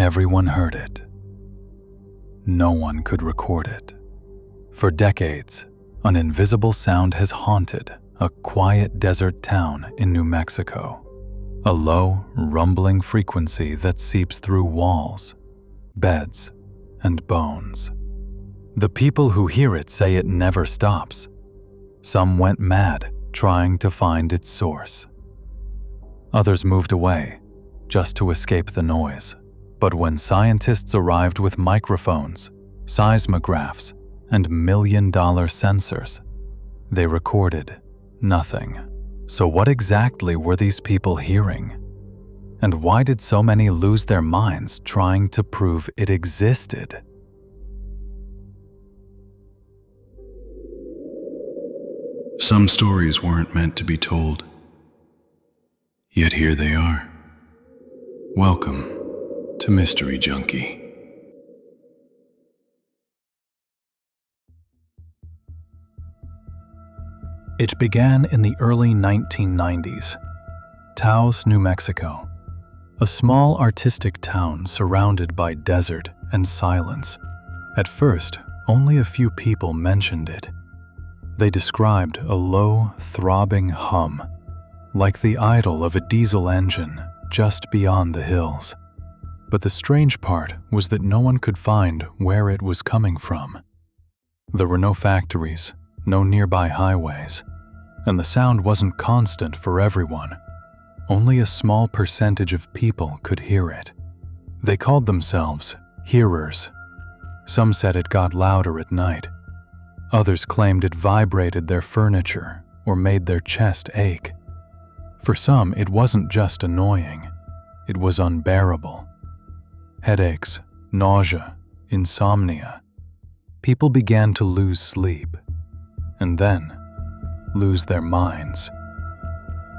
Everyone heard it. No one could record it. For decades, an invisible sound has haunted a quiet desert town in New Mexico. A low, rumbling frequency that seeps through walls, beds, and bones. The people who hear it say it never stops. Some went mad trying to find its source. Others moved away just to escape the noise. But when scientists arrived with microphones, seismographs, and million-dollar sensors, they recorded nothing. So what exactly were these people hearing? And why did so many lose their minds trying to prove it existed? Some stories weren't meant to be told. Yet here they are. Welcome to Mystery Junkie. It began in the early 1990s. Taos, New Mexico. A small artistic town surrounded by desert and silence. At first, only a few people mentioned it. They described a low, throbbing hum, like the idle of a diesel engine just beyond the hills. But the strange part was that no one could find where it was coming from. There were no factories, no nearby highways, and the sound wasn't constant for everyone. Only a small percentage of people could hear it. They called themselves hearers. Some said it got louder at night. Others claimed it vibrated their furniture or made their chest ache. For some, it wasn't just annoying, it was unbearable. Headaches, nausea, insomnia. People began to lose sleep, and then lose their minds.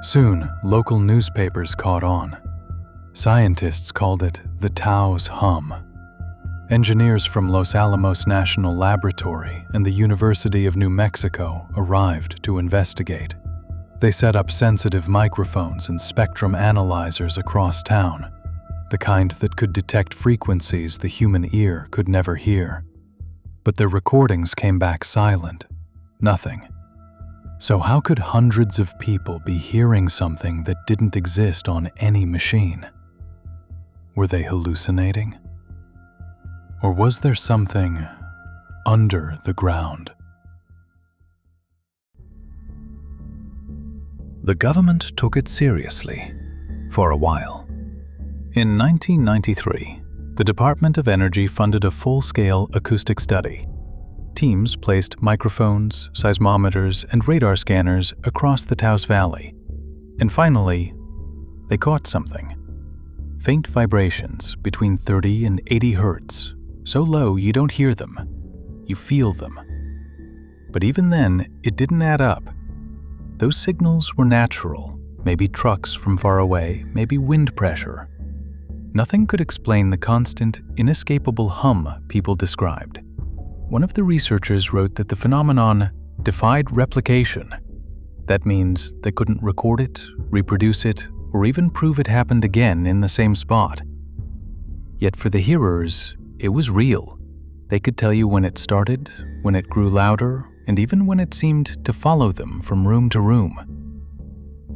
Soon, local newspapers caught on. Scientists called it the Taos hum. Engineers from Los Alamos National Laboratory and the University of New Mexico arrived to investigate. They set up sensitive microphones and spectrum analyzers across town, the kind that could detect frequencies the human ear could never hear. But their recordings came back silent, nothing. So how could hundreds of people be hearing something that didn't exist on any machine? Were they hallucinating? Or was there something under the ground? The government took it seriously for a while. In 1993, the Department of Energy funded a full-scale acoustic study. Teams placed microphones, seismometers, and radar scanners across the Taos Valley. And finally, they caught something. Faint vibrations between 30 and 80 hertz, so low you don't hear them, you feel them. But even then, it didn't add up. Those signals were natural, maybe trucks from far away, maybe wind pressure. Nothing could explain the constant, inescapable hum people described. One of the researchers wrote that the phenomenon defied replication. That means they couldn't record it, reproduce it, or even prove it happened again in the same spot. Yet for the hearers, it was real. They could tell you when it started, when it grew louder, and even when it seemed to follow them from room to room.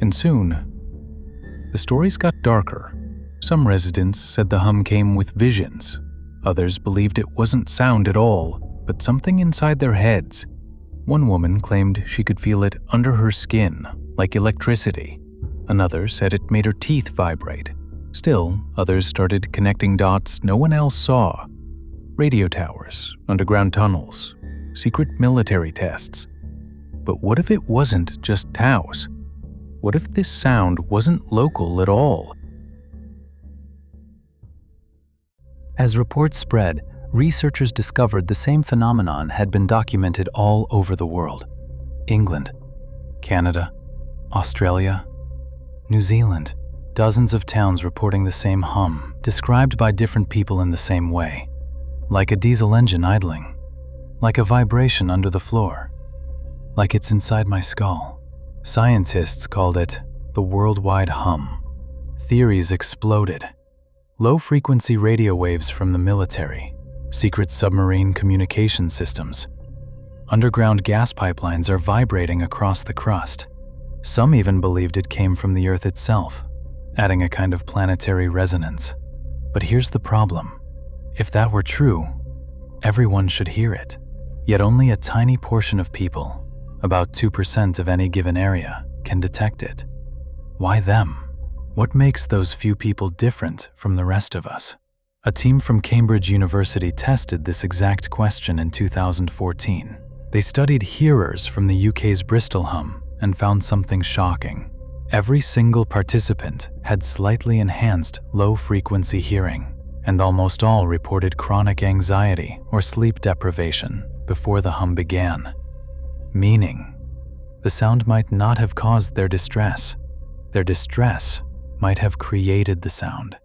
And soon, the stories got darker. Some residents said the hum came with visions. Others believed it wasn't sound at all, but something inside their heads. One woman claimed she could feel it under her skin, like electricity. Another said it made her teeth vibrate. Still, others started connecting dots no one else saw. Radio towers, underground tunnels, secret military tests. But what if it wasn't just Taos? What if this sound wasn't local at all? As reports spread, researchers discovered the same phenomenon had been documented all over the world. England, Canada, Australia, New Zealand. Dozens of towns reporting the same hum, described by different people in the same way. Like a diesel engine idling. Like a vibration under the floor. Like it's inside my skull. Scientists called it the worldwide hum. Theories exploded. Low-frequency radio waves from the military, secret submarine communication systems. Underground gas pipelines are vibrating across the crust. Some even believed it came from the Earth itself, adding a kind of planetary resonance. But here's the problem. If that were true, everyone should hear it. Yet only a tiny portion of people, about 2% of any given area, can detect it. Why them? What makes those few people different from the rest of us? A team from Cambridge University tested this exact question in 2014. They studied hearers from the UK's Bristol hum and found something shocking. Every single participant had slightly enhanced low-frequency hearing, and almost all reported chronic anxiety or sleep deprivation before the hum began. Meaning, the sound might not have caused their distress. Their distress might have created the sound.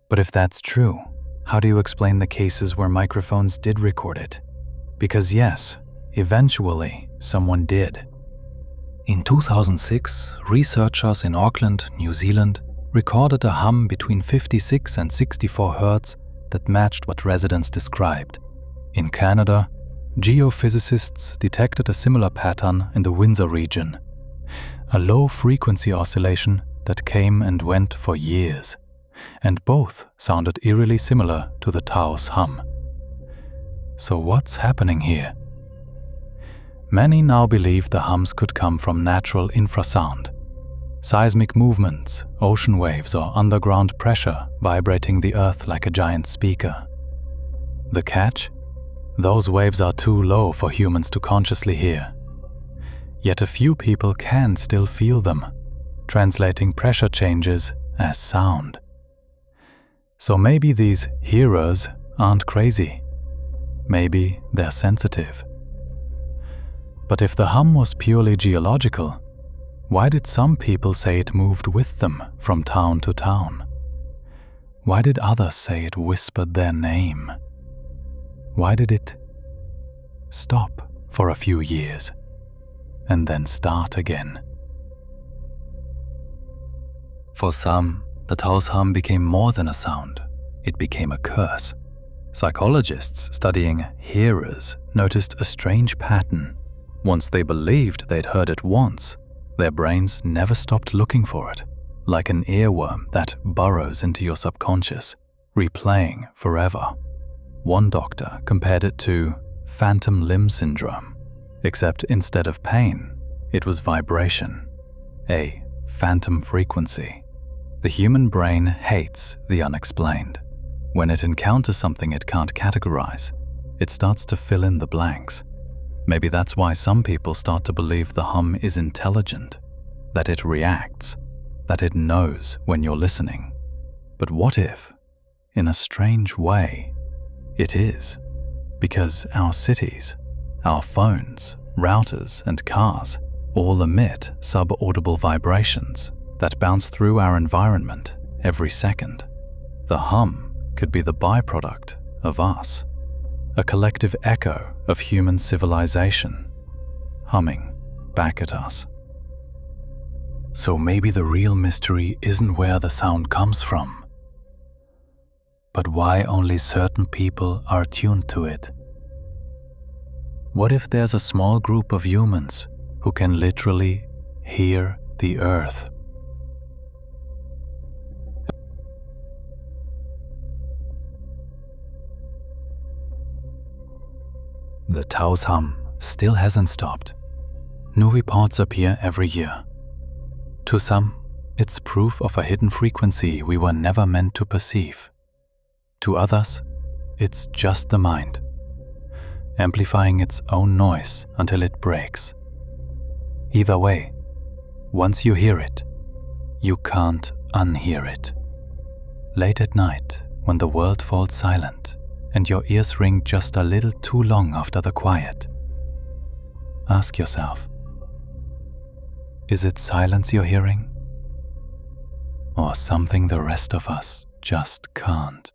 But if that's true, how do you explain the cases where microphones did record it? Because yes, eventually someone did. In 2006, researchers in Auckland, New Zealand, recorded a hum between 56 and 64 Hz that matched what residents described. In Canada, geophysicists detected a similar pattern in the Windsor region, a low-frequency oscillation that came and went for years, and both sounded eerily similar to the Taos hum. So what's happening here? Many now believe the hums could come from natural infrasound, seismic movements, ocean waves, or underground pressure vibrating the earth like a giant speaker. The catch? Those waves are too low for humans to consciously hear. Yet a few people can still feel them, translating pressure changes as sound. So maybe these hearers aren't crazy. Maybe they're sensitive. But if the hum was purely geological, why did some people say it moved with them from town to town? Why did others say it whispered their name? Why did it stop for a few years and then start again? For some, the Taos hum became more than a sound. It became a curse. Psychologists studying hearers noticed a strange pattern. Once they believed they'd heard it once, their brains never stopped looking for it, like an earworm that burrows into your subconscious, replaying forever. One doctor compared it to phantom limb syndrome, except instead of pain, it was vibration, a phantom frequency. The human brain hates the unexplained. When it encounters something it can't categorize, it starts to fill in the blanks. Maybe that's why some people start to believe the hum is intelligent, that it reacts, that it knows when you're listening. But what if, in a strange way, it is? Because our cities, our phones, routers, and cars all emit subaudible vibrations that bounce through our environment every second. The hum could be the byproduct of us, a collective echo of human civilization, humming back at us. So maybe the real mystery isn't where the sound comes from, but why only certain people are tuned to it. What if there's a small group of humans who can literally hear the earth? The Taos hum still hasn't stopped. New reports appear every year. To some, it's proof of a hidden frequency we were never meant to perceive. To others, it's just the mind, amplifying its own noise until it breaks. Either way, once you hear it, you can't unhear it. Late at night, when the world falls silent, and your ears ring just a little too long after the quiet, ask yourself, is it silence you're hearing? Or something the rest of us just can't